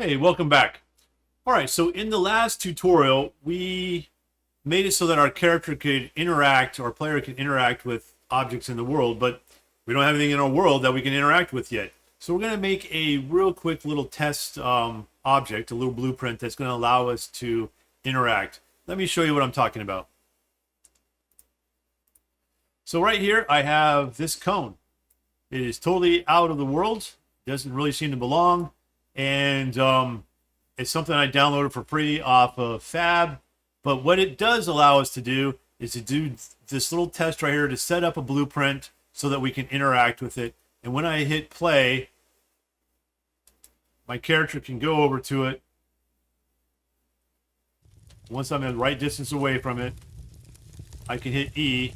Hey, welcome back. All right, so in the last tutorial, we made it so that our character could interact, or player can interact with objects in the world, but we don't have anything in our world that we can interact with yet. So we're going to make a real quick little test object, a little blueprint that's going to allow us to interact. Let me show you what I'm talking about. So right here, I have this cone. It is totally out of the world, doesn't really seem to belong, and it's something I downloaded for free off of Fab. But what it does allow us to do is to do this little test right here to set up a blueprint so that we can interact with it. And when I hit play, my character can go over to it. Once I'm the right distance away from it, I can hit E.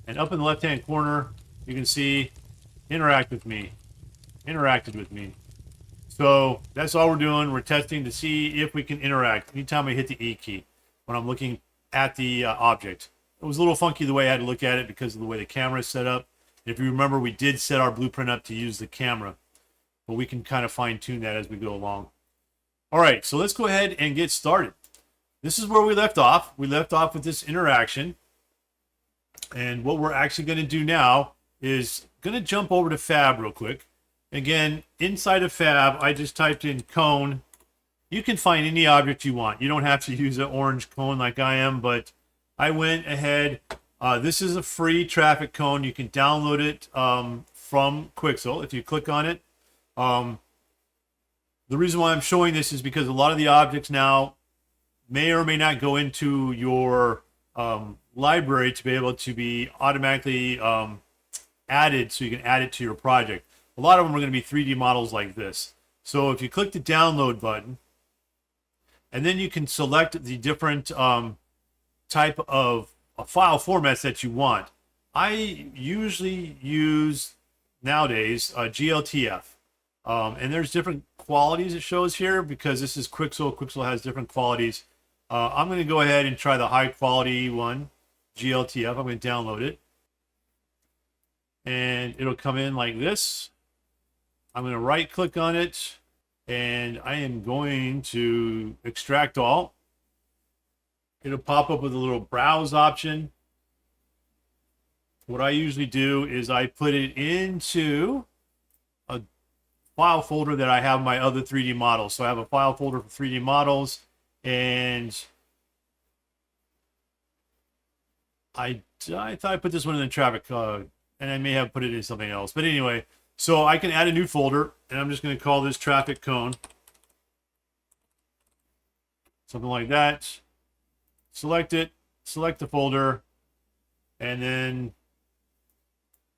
And up in the left-hand corner, you can see interact with me. Interacted with me. So that's all we're doing. We're testing to see if we can interact anytime I hit the E key when I'm looking at the object. It was a little funky the way I had to look at it because of the way the camera is set up. If you remember, we did set our blueprint up to use the camera, but we can kind of fine-tune that as we go along. All right, so let's go ahead and get started. This is where we left off. We left off with this interaction. And what we're actually going to do now is going to jump over to Fab real quick. Again, inside of Fab, I just typed in cone. You can find any object you want. You don't have to use an orange cone like I am, but I went ahead. This is a free traffic cone. You can download it from Quixel if you click on it. The reason why I'm showing this is because a lot of the objects now may or may not go into your library to be able to be automatically added so you can add it to your project. A lot of them are going to be 3D models like this. So if you click the download button, and then you can select the different type of file formats that you want. I usually use nowadays GLTF. And there's different qualities it shows here because this is Quixel. Quixel has different qualities. I'm going to go ahead and try the high quality one, GLTF. I'm going to download it. And it'll come in like this. I'm going to right click on it and I am going to extract all. It'll pop up with a little browse option. What I usually do is I put it into a file folder that I have my other 3D models. So I have a file folder for 3D models, and I thought I put this one in the traffic, and I may have put it in something else. But anyway, so I can add a new folder, and I'm just going to call this traffic cone. Something like that. Select it, select the folder, and then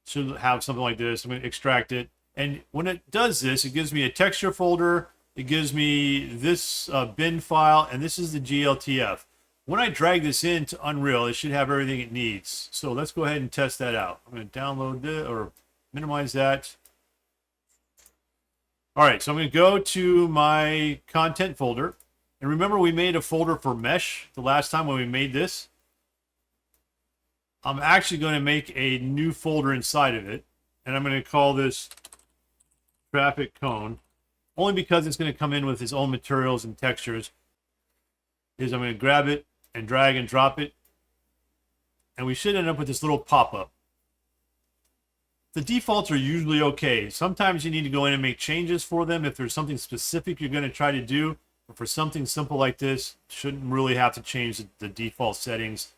should have something like this. I'm going to extract it. And when it does this, it gives me a texture folder. It gives me this bin file, and this is the GLTF. When I drag this into Unreal, it should have everything it needs. So let's go ahead and test that out. I'm going to download this or minimize that. All right, so I'm going to go to my content folder. And remember, we made a folder for mesh the last time when we made this. I'm actually going to make a new folder inside of it. And I'm going to call this traffic cone. Only because it's going to come in with its own materials and textures. I'm going to grab it and drag and drop it. And we should end up with this little pop-up. The defaults are usually okay. Sometimes you need to go in and make changes for them if there's something specific you're going to try to do. But for something simple like this, shouldn't really have to change the default settings.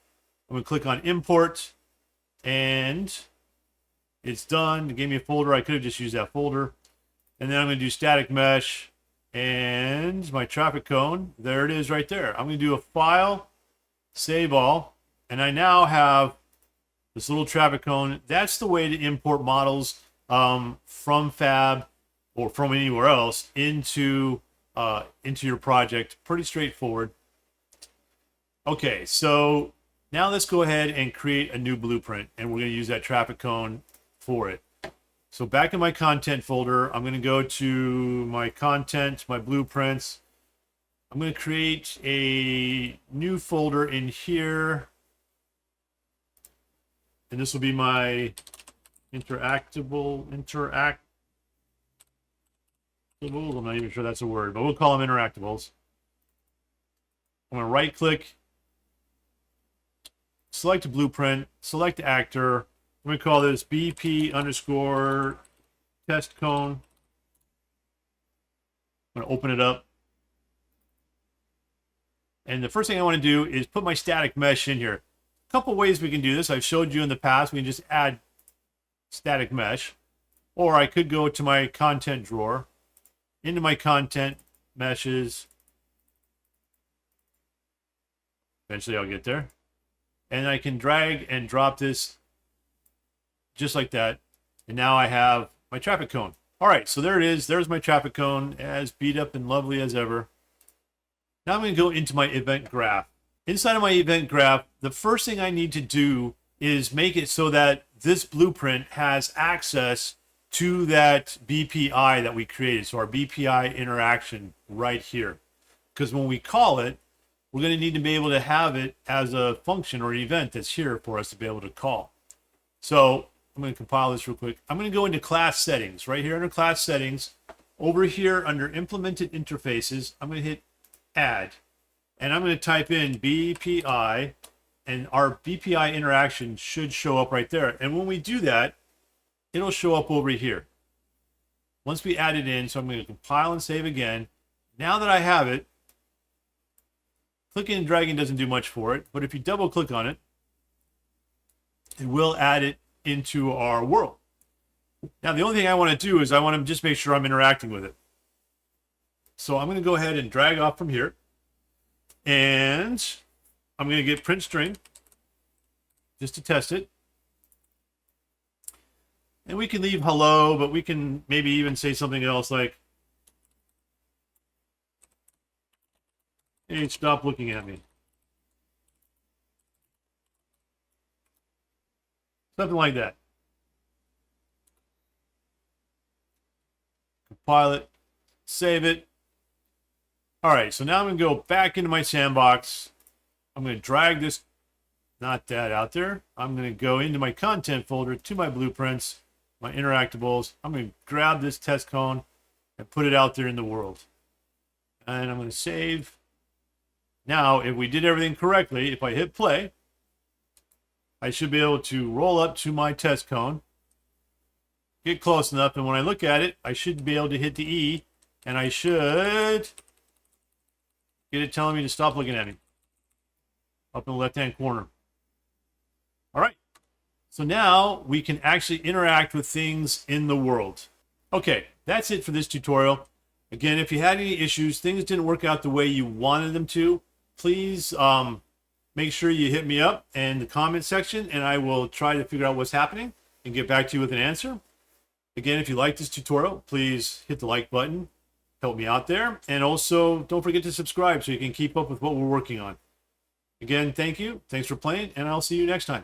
I'm going to click on import, and it's done. It gave me a folder. I could have just used that folder. And then I'm going to do static mesh and my traffic cone. There it is right there. I'm going to do a file, save all, and I now have this little traffic cone. That's the way to import models from Fab or from anywhere else into your project. Pretty straightforward. Okay, so now let's go ahead and create a new blueprint, and we're going to use that traffic cone for it. So back in my content folder, I'm going to go to my content, my blueprints. I'm going to create a new folder in here. And this will be my interactable I'm not even sure that's a word, but we'll call them interactables. I'm going to right click, select a blueprint, select actor. I'm going to call this BP underscore test cone. I'm going to open it up. And the first thing I want to do is put my static mesh in here. A couple ways we can do this. I've showed you in the past. We can just add static mesh. Or I could go to my content drawer, into my content meshes. Eventually I'll get there. And I can drag and drop this just like that. And now I have my traffic cone. All right, so there it is. There's my traffic cone, as beat up and lovely as ever. Now I'm going to go into my event graph. Inside of my event graph, the first thing I need to do is make it so that this blueprint has access to that BPI that we created. So our BPI interaction right here. Because when we call it, we're going to need to be able to have it as a function or an event that's here for us to be able to call. So I'm going to compile this real quick. I'm going to go into class settings. Right here under class settings, over here under implemented interfaces, I'm going to hit add. And I'm going to type in BPI, and our BPI interaction should show up right there. And when we do that, it'll show up over here. Once we add it in, so I'm going to compile and save again. Now that I have it, clicking and dragging doesn't do much for it, but if you double click on it, it will add it into our world. Now the only thing I want to do is I want to just make sure I'm interacting with it. So I'm going to go ahead and drag off from here, and I'm going to get print string just to test it. And we can leave hello, but we can maybe even say something else like, hey, stop looking at me. Something like that. Compile it, save it. All right, so now I'm going to go back into my sandbox. I'm going to drag this, not that out there. I'm going to go into my content folder to my blueprints, my interactables. I'm going to grab this test cone and put it out there in the world. And I'm going to save. Now, if we did everything correctly, if I hit play, I should be able to roll up to my test cone, get close enough, and when I look at it, I should be able to hit the E, and I should get it telling me to stop looking at me up in the left-hand corner. All right. So now we can actually interact with things in the world. Okay, that's it for this tutorial. Again, if you had any issues, things didn't work out the way you wanted them to, please make sure you hit me up in the comment section, and I will try to figure out what's happening and get back to you with an answer. Again, if you like this tutorial, please hit the like button. Help me out there. And also, don't forget to subscribe so you can keep up with what we're working on. Again, thank you. Thanks for playing, and I'll see you next time.